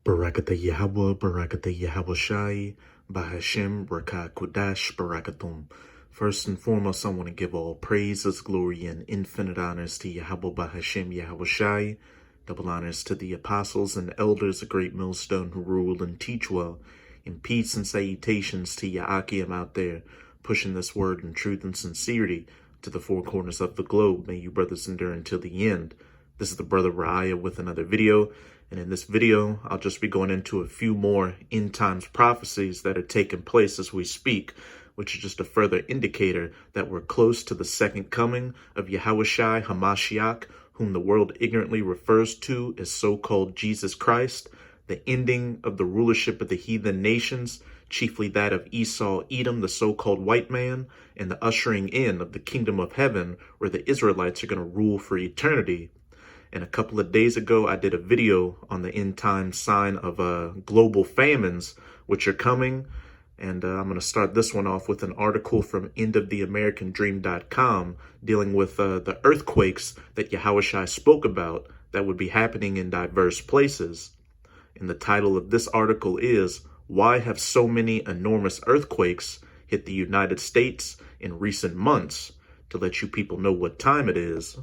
Barakata Yahweh, Barakata Yahweh Shai, Bahashem, Rakah Kudash, Barakatum. First and foremost, I want to give all praises, glory, and infinite honors to Yahweh Bahashem Yahweh Shai. Double honors to the apostles and elders of Great Millstone who rule and teach well. And peace and salutations to Ya'akim out there, pushing this word in truth and sincerity to the four corners of the globe. May you brothers endure until the end. This is the brother Raya with another video. And in this video, I'll just be going into a few more end times prophecies that are taking place as we speak, which is just a further indicator that we're close to the second coming of Yahushua HaMashiach, whom the world ignorantly refers to as so-called Jesus Christ, the ending of the rulership of the heathen nations, chiefly that of Esau, Edom, the so-called white man, and the ushering in of the kingdom of heaven, where the Israelites are going to rule for eternity. And a couple of days ago, I did a video on the end time sign of global famines, which are coming. And I'm going to start this one off with an article from endoftheamericandream.com dealing with the earthquakes that Yahushua spoke about that would be happening in diverse places. And the title of this article is, Why Have So Many Enormous Earthquakes Hit the United States in Recent Months? To let you people know what time it is.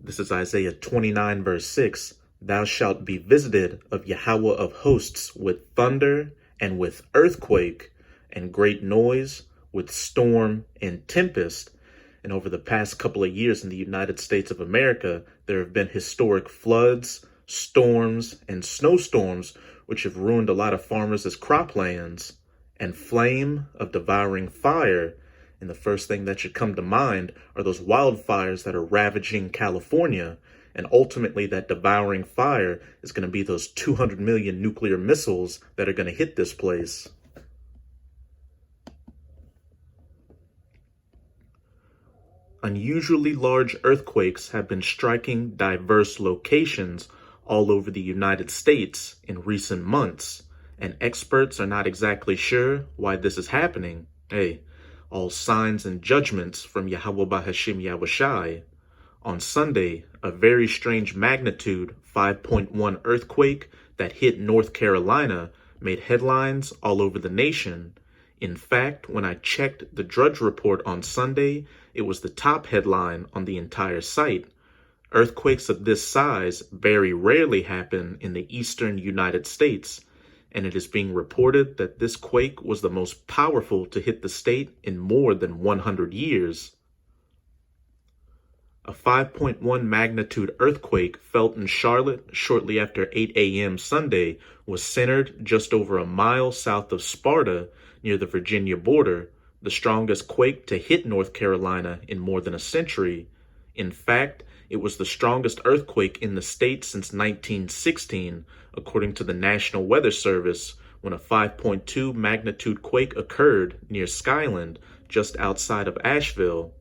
This is Isaiah 29, verse 6. Thou shalt be visited of Yahweh of hosts with thunder and with earthquake and great noise, with storm and tempest. And over the past couple of years in the United States of America, there have been historic floods, storms, and snowstorms, which have ruined a lot of farmers' croplands, and flame of devouring fire. And the first thing that should come to mind are those wildfires that are ravaging California. And ultimately, that devouring fire is going to be those 200 million nuclear missiles that are going to hit this place. Unusually large earthquakes have been striking diverse locations all over the United States in recent months. And experts are not exactly sure why this is happening. Hey, all signs and judgments from Yahweh Bahashem Yahweh Shai. On Sunday, a very strange magnitude 5.1 earthquake that hit North Carolina made headlines all over the nation. In fact, when I checked the Drudge Report on Sunday, it was the top headline on the entire site. Earthquakes of this size very rarely happen in the eastern United States, and it is being reported that this quake was the most powerful to hit the state in more than 100 years. A 5.1 magnitude earthquake felt in Charlotte shortly after 8 a.m. Sunday was centered just over a mile south of Sparta near the Virginia border, the strongest quake to hit North Carolina in more than a century. In fact, it was the strongest earthquake in the state since 1916, according to the National Weather Service, when a 5.2 magnitude quake occurred near Skyland, just outside of Asheville.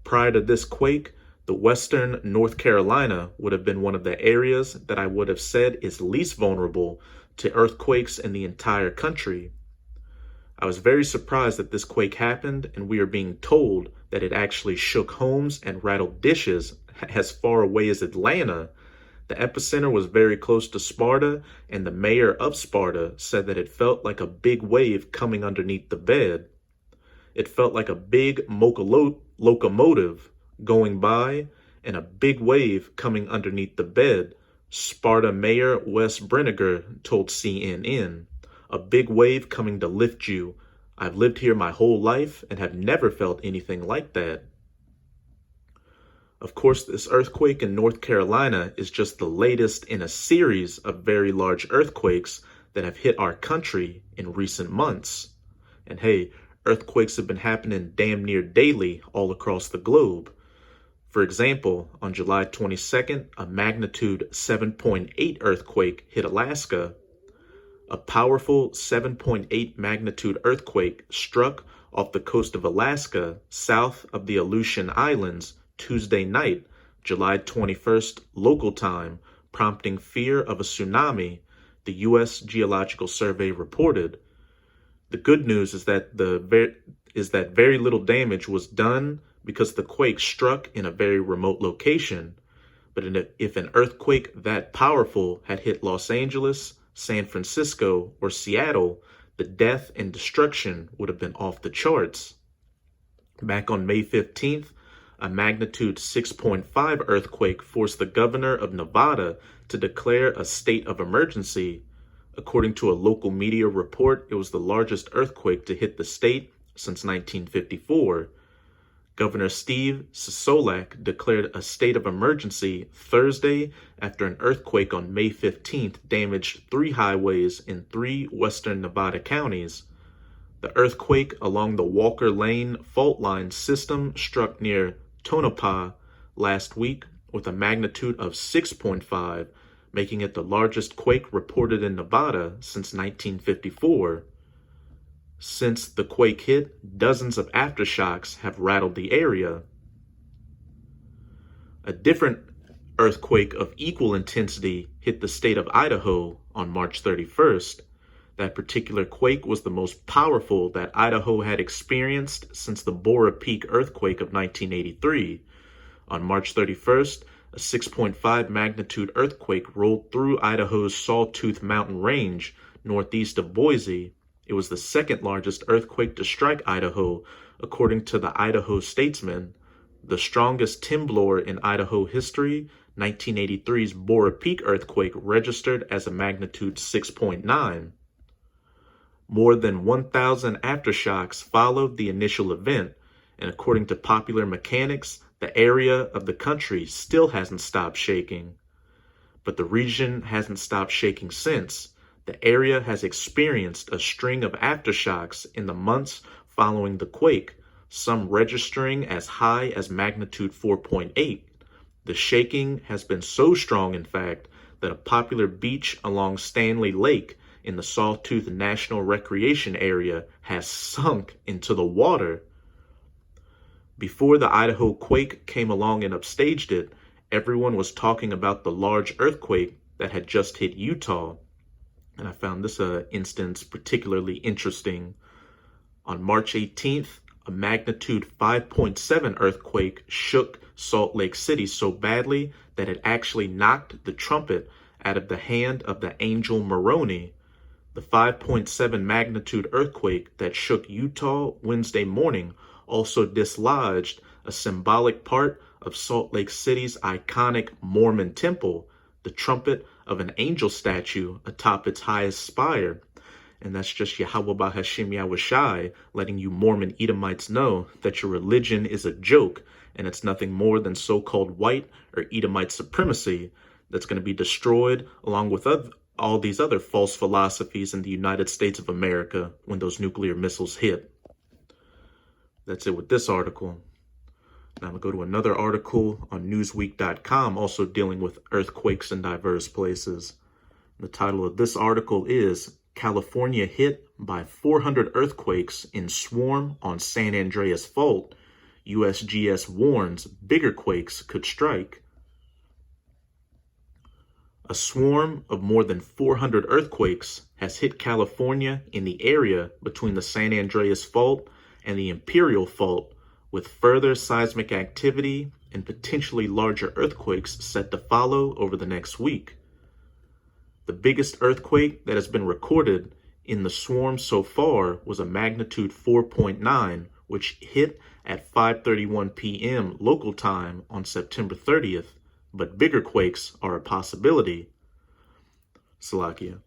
Prior to this quake, the western North Carolina would have been one of the areas that I would have said is least vulnerable to earthquakes in the entire country. I was very surprised that this quake happened, and we are being told that it actually shook homes and rattled dishes as far away as Atlanta. The epicenter was very close to Sparta, and the mayor of Sparta said that it felt like a big wave coming underneath the bed. It felt like a big locomotive going by and a big wave coming underneath the bed, Sparta Mayor Wes Brinegar told CNN. A big wave coming to lift you. I've lived here my whole life and have never felt anything like that. Of course, this earthquake in North Carolina is just the latest in a series of very large earthquakes that have hit our country in recent months. And hey, earthquakes have been happening damn near daily all across the globe. For example, on July 22nd, a magnitude 7.8 earthquake hit Alaska. A powerful 7.8 magnitude earthquake struck off the coast of Alaska, south of the Aleutian Islands, Tuesday night, July 21st, local time, prompting fear of a tsunami, the U.S. Geological Survey reported. The good news is that very little damage was done because the quake struck in a very remote location. But if an earthquake that powerful had hit Los Angeles, San Francisco, or Seattle, the death and destruction would have been off the charts. Back on May 15th, a magnitude 6.5 earthquake forced the governor of Nevada to declare a state of emergency. According to a local media report, it was the largest earthquake to hit the state since 1954. Governor Steve Sisolak declared a state of emergency Thursday after an earthquake on May 15th damaged 3 highways in 3 western Nevada counties. The earthquake along the Walker Lane fault line system struck near Tonopah last week with a magnitude of 6.5, making it the largest quake reported in Nevada since 1954. Since the quake hit, dozens of aftershocks have rattled the area. A different earthquake of equal intensity hit the state of Idaho on March 31st. That particular quake was the most powerful that Idaho had experienced since the Bora Peak earthquake of 1983. On March 31st, a 6.5 magnitude earthquake rolled through Idaho's Sawtooth Mountain Range, northeast of Boise. It was the second largest earthquake to strike Idaho, according to the Idaho Statesman. The strongest temblor in Idaho history, 1983's Bora Peak earthquake, registered as a magnitude 6.9. More than 1,000 aftershocks followed the initial event, and according to Popular Mechanics, the area of the country still hasn't stopped shaking. But the region hasn't stopped shaking since. The area has experienced a string of aftershocks in the months following the quake, some registering as high as magnitude 4.8. The shaking has been so strong, in fact, that a popular beach along Stanley Lake in the Sawtooth National Recreation Area has sunk into the water. Before the Idaho quake came along and upstaged it, everyone was talking about the large earthquake that had just hit Utah. And I found this instance particularly interesting. On March 18th, a magnitude 5.7 earthquake shook Salt Lake City so badly that it actually knocked the trumpet out of the hand of the angel Moroni. The 5.7 magnitude earthquake that shook Utah Wednesday morning also dislodged a symbolic part of Salt Lake City's iconic Mormon temple, the trumpet of an angel statue atop its highest spire. And that's just Yahweh Bahashim Yahushai letting you Mormon Edomites know that your religion is a joke and it's nothing more than so-called white or Edomite supremacy that's going to be destroyed along with all these other false philosophies in the United States of America when those nuclear missiles hit. That's it with this article. Now I'm going to go to another article on Newsweek.com, also dealing with earthquakes in diverse places. The title of this article is California Hit by 400 Earthquakes in Swarm on San Andreas Fault. USGS warns bigger quakes could strike. A swarm of more than 400 earthquakes has hit California in the area between the San Andreas Fault and the Imperial Fault, with further seismic activity and potentially larger earthquakes set to follow over the next week. The biggest earthquake that has been recorded in the swarm so far was a magnitude 4.9, which hit at 5:31 p.m. local time on September 30th, but bigger quakes are a possibility. Salakia.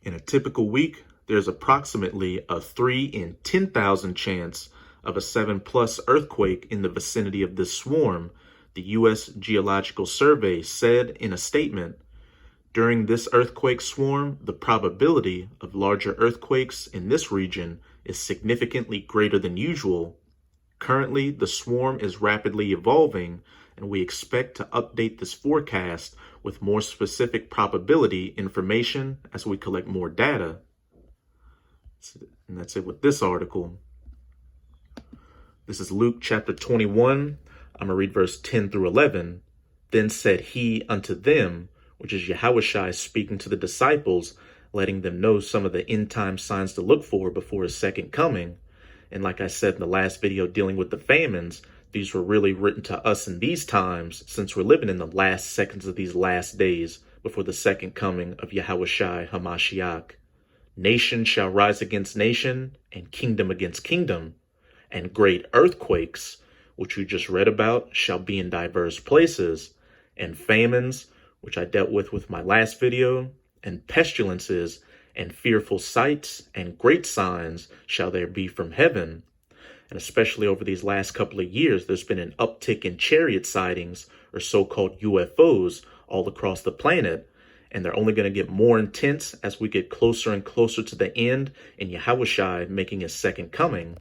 In a typical week, there's approximately a 3 in 10,000 chance of a 7+ earthquake in the vicinity of this swarm, the U.S. Geological Survey said in a statement. During this earthquake swarm, the probability of larger earthquakes in this region is significantly greater than usual. Currently, the swarm is rapidly evolving, and we expect to update this forecast with more specific probability information as we collect more data. And that's it with this article. This is Luke chapter 21. I'm going to read verse 10 through 11. Then said he unto them, which is Yahushua speaking to the disciples, letting them know some of the end time signs to look for before his second coming. And like I said in the last video dealing with the famines, These were really written to us in these times, since we're living in the last seconds of these last days before the second coming of Yahushua HaMashiach. Nation shall rise against nation, and kingdom against kingdom, and great earthquakes, which we just read about, shall be in diverse places, and famines, which I dealt with my last video, and pestilences, and fearful sights, and great signs shall there be from heaven. And especially over these last couple of years, there's been an uptick in chariot sightings, or so-called UFOs, all across the planet. And they're only going to get more intense as we get closer and closer to the end and Yahushua making his second coming.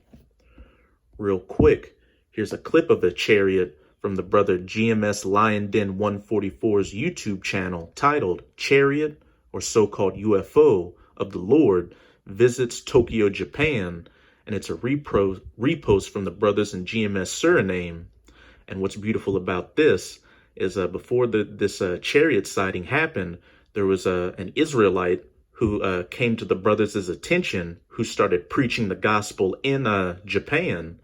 Real quick, here's a clip of the chariot from the brother GMS Lion Den 144's YouTube channel titled Chariot, or so-called UFO, of the Lord visits Tokyo, Japan. And it's a repost from the brothers in GMS Suriname. And what's beautiful about this is before this chariot sighting happened, there was an Israelite who came to the brothers' attention, who started preaching the gospel in Japan,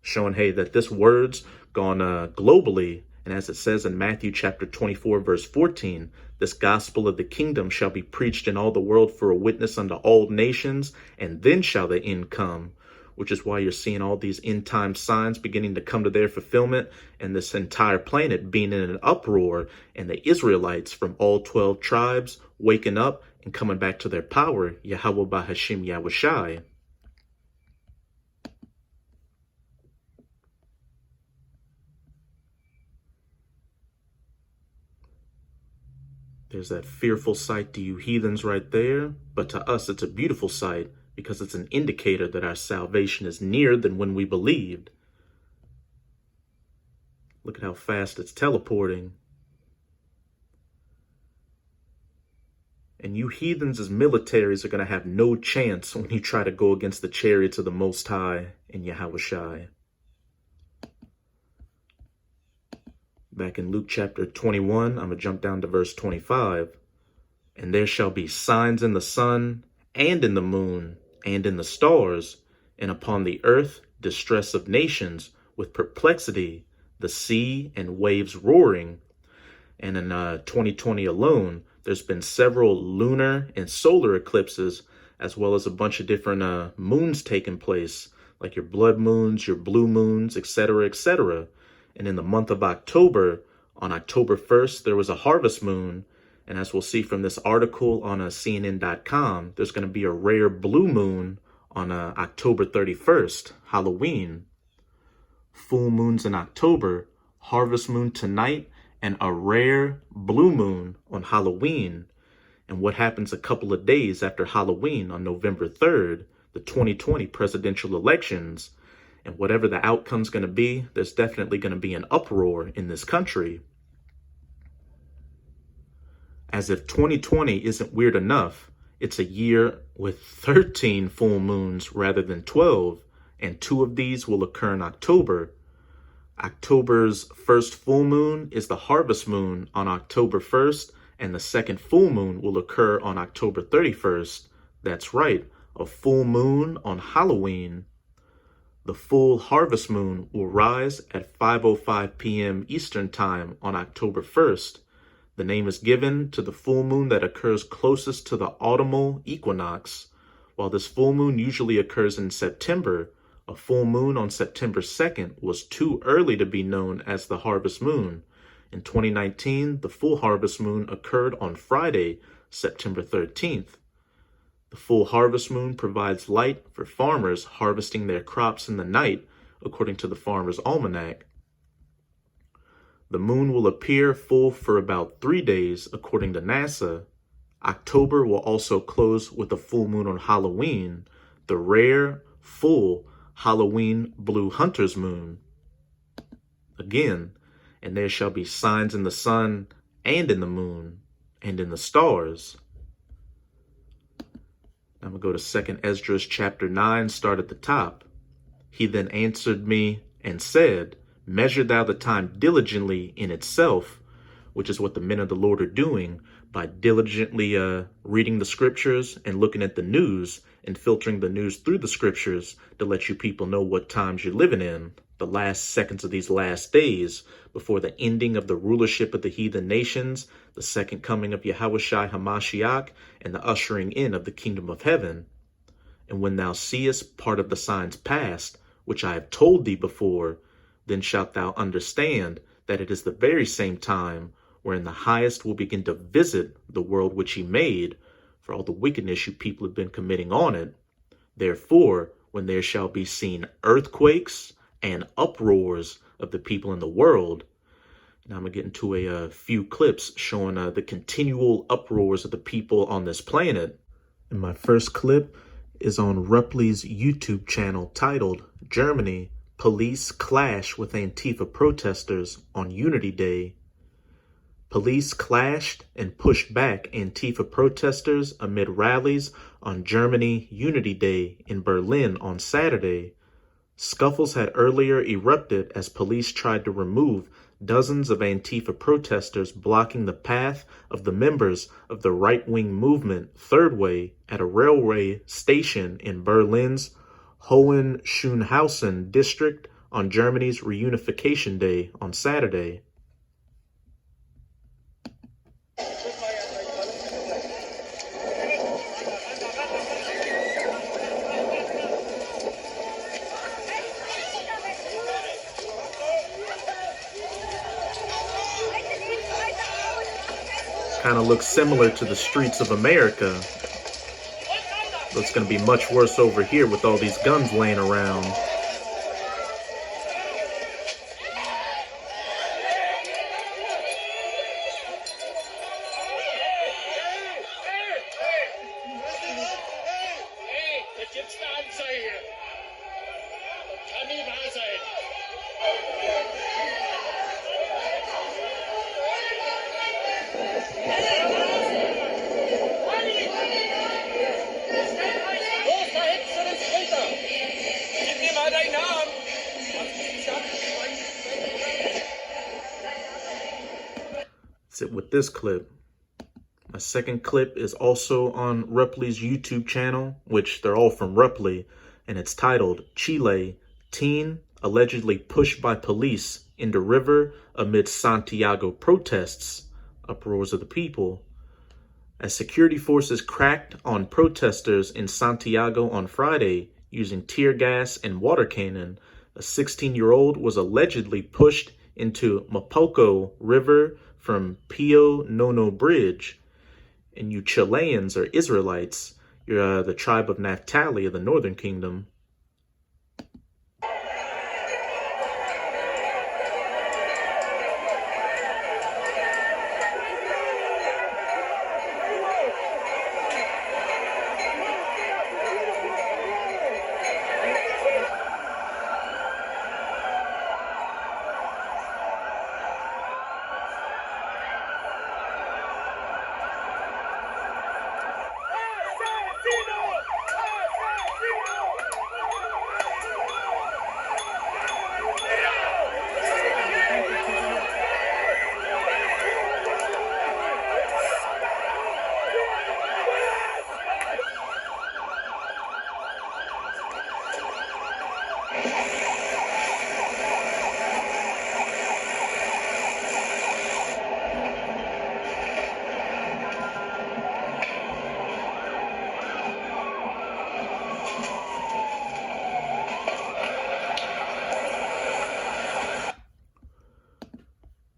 showing, hey, that this word's gone globally. And as it says in Matthew chapter 24, verse 14, this gospel of the kingdom shall be preached in all the world for a witness unto all nations, and then shall the end come. Which is why you're seeing all these end time signs beginning to come to their fulfillment, and this entire planet being in an uproar, and the Israelites from all 12 tribes waking up and coming back to their power, Yahweh Bahashim Yahushai. There's that fearful sight to you heathens right there, but to us it's a beautiful sight, because it's an indicator that our salvation is nearer than when we believed. Look at how fast it's teleporting. And you heathens as militaries are going to have no chance when you try to go against the chariots of the Most High in Yahushua. Back in Luke chapter 21, I'm going to jump down to verse 25. And there shall be signs in the sun and in the moon and in the stars, and upon the earth distress of nations with perplexity, the sea and waves roaring. And in 2020 alone, there's been several lunar and solar eclipses, as well as a bunch of different moons taking place, like your blood moons, your blue moons, etc., etc. And in the month of October, on October 1st, there was a harvest moon. And as we'll see from this article on CNN.com, there's going to be a rare blue moon on October 31st, Halloween. Full moons in October, harvest moon tonight, and a rare blue moon on Halloween. And what happens a couple of days after Halloween on November 3rd, the 2020 presidential elections. And whatever the outcome's going to be, there's definitely going to be an uproar in this country. As if 2020 isn't weird enough, it's a year with 13 full moons rather than 12, and 2 of these will occur in October. October's first full moon is the harvest moon on October 1st, and the second full moon will occur on October 31st. That's right, a full moon on Halloween. The full harvest moon will rise at 5:05 p.m. Eastern Time on October 1st. The name is given to the full moon that occurs closest to the autumnal equinox. While this full moon usually occurs in September, a full moon on September 2nd was too early to be known as the harvest moon. In 2019, the full harvest moon occurred on Friday, September 13th. The full harvest moon provides light for farmers harvesting their crops in the night, according to the Farmer's Almanac. The moon will appear full for about 3 days, according to NASA. October will also close with a full moon on Halloween, the rare, full Halloween blue hunter's moon. Again, and there shall be signs in the sun and in the moon and in the stars. I'm going to go to 2 Esdras chapter 9, start at the top. He then answered me and said, measure thou the time diligently in itself, which is what the men of the Lord are doing by diligently reading the scriptures and looking at the news and filtering the news through the scriptures to let you people know what times you're living in. the last seconds of these last days before the ending of the rulership of the heathen nations, the second coming of Yahushua Hamashiach, and the ushering in of the kingdom of heaven. And when thou seest part of the signs past, which I have told thee before, then shalt thou understand that it is the very same time wherein the highest will begin to visit the world which he made, for all the wickedness you people have been committing on it. Therefore, when there shall be seen earthquakes and uproars of the people in the world. Now I'm going to get into a few clips showing the continual uproars of the people on this planet. And my first clip is on Rupley's YouTube channel titled Germany, Police Clash with Antifa Protesters on Unity Day. Police clashed and pushed back Antifa protesters amid rallies on Germany Unity Day in Berlin on Saturday. Scuffles had earlier erupted as police tried to remove dozens of Antifa protesters blocking the path of the members of the right-wing movement Third Way at a railway station in Berlin's Hohenschönhausen district on Germany's Reunification Day on Saturday. Kind of looks similar to the streets of America. But it's going to be much worse over here with all these guns laying around. Sit with this clip. My second clip is also on Rupley's YouTube channel, which they're all from Rupley, and it's titled Chile, Teen Allegedly Pushed by Police into River Amid Santiago Protests, Uproars of the People. As security forces cracked on protesters in Santiago on Friday using tear gas and water cannon, a 16-year-old was allegedly pushed into Mapoco River from Pio Nono Bridge. And you Chileans are Israelites. You're the tribe of Naphtali of the Northern Kingdom.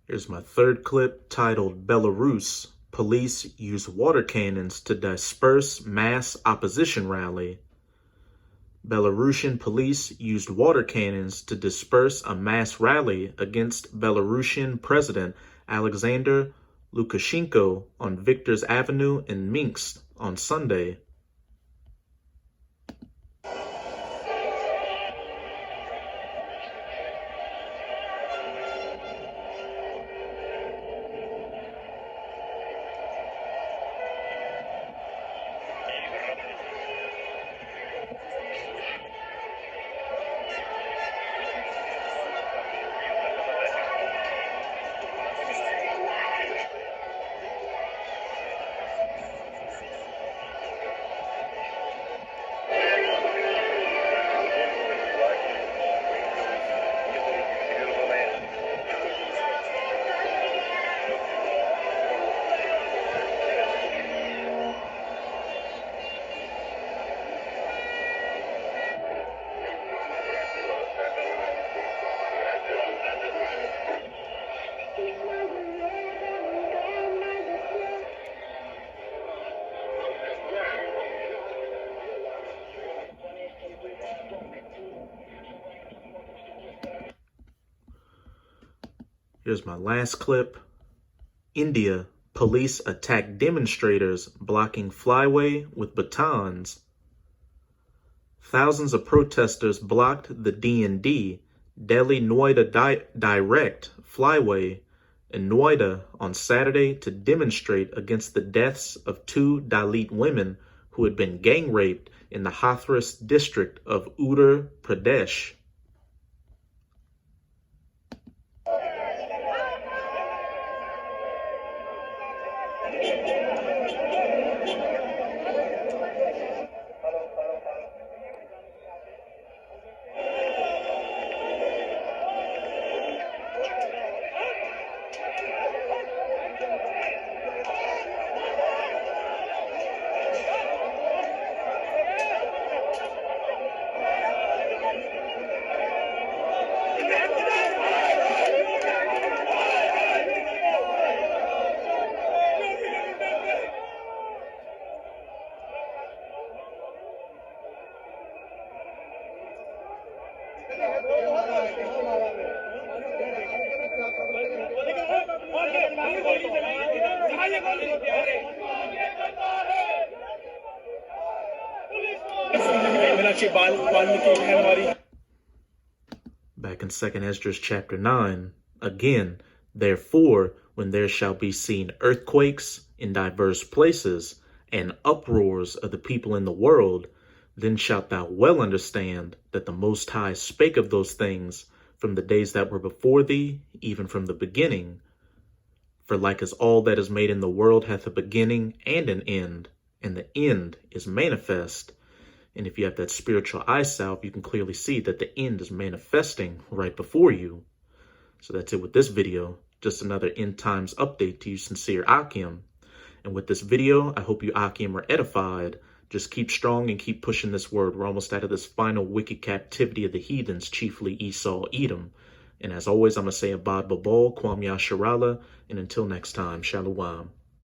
Here's my third clip titled Belarus, Police Use Water Cannons to Disperse Mass Opposition Rally. Belarusian police used water cannons to disperse a mass rally against Belarusian President Alexander Lukashenko on Victor's Avenue in Minsk on Sunday. Here's my last clip. India, police attack demonstrators blocking flyway with batons. Thousands of protesters blocked the DND, Delhi-Noida Direct flyway in Noida on Saturday to demonstrate against the deaths of 2 Dalit women who had been gang raped in the Hathras district of Uttar Pradesh. Back in 2nd Esdras chapter 9, again, therefore, when there shall be seen earthquakes in diverse places, and uproars of the people in the world, then shalt thou well understand that the Most High spake of those things from the days that were before thee, even from the beginning. For like as all that is made in the world hath a beginning and an end, and the end is manifest. And if you have that spiritual eye salve, you can clearly see that the end is manifesting right before you. So that's it with this video. Just another end times update to you, sincere Akim. And with this video, I hope you Akim are edified. Just keep strong and keep pushing this word. We're almost out of this final wicked captivity of the heathens, chiefly Esau, Edom. And as always, I'm going to say Abad Babal, Kwam Yasharala, and until next time, Shalom.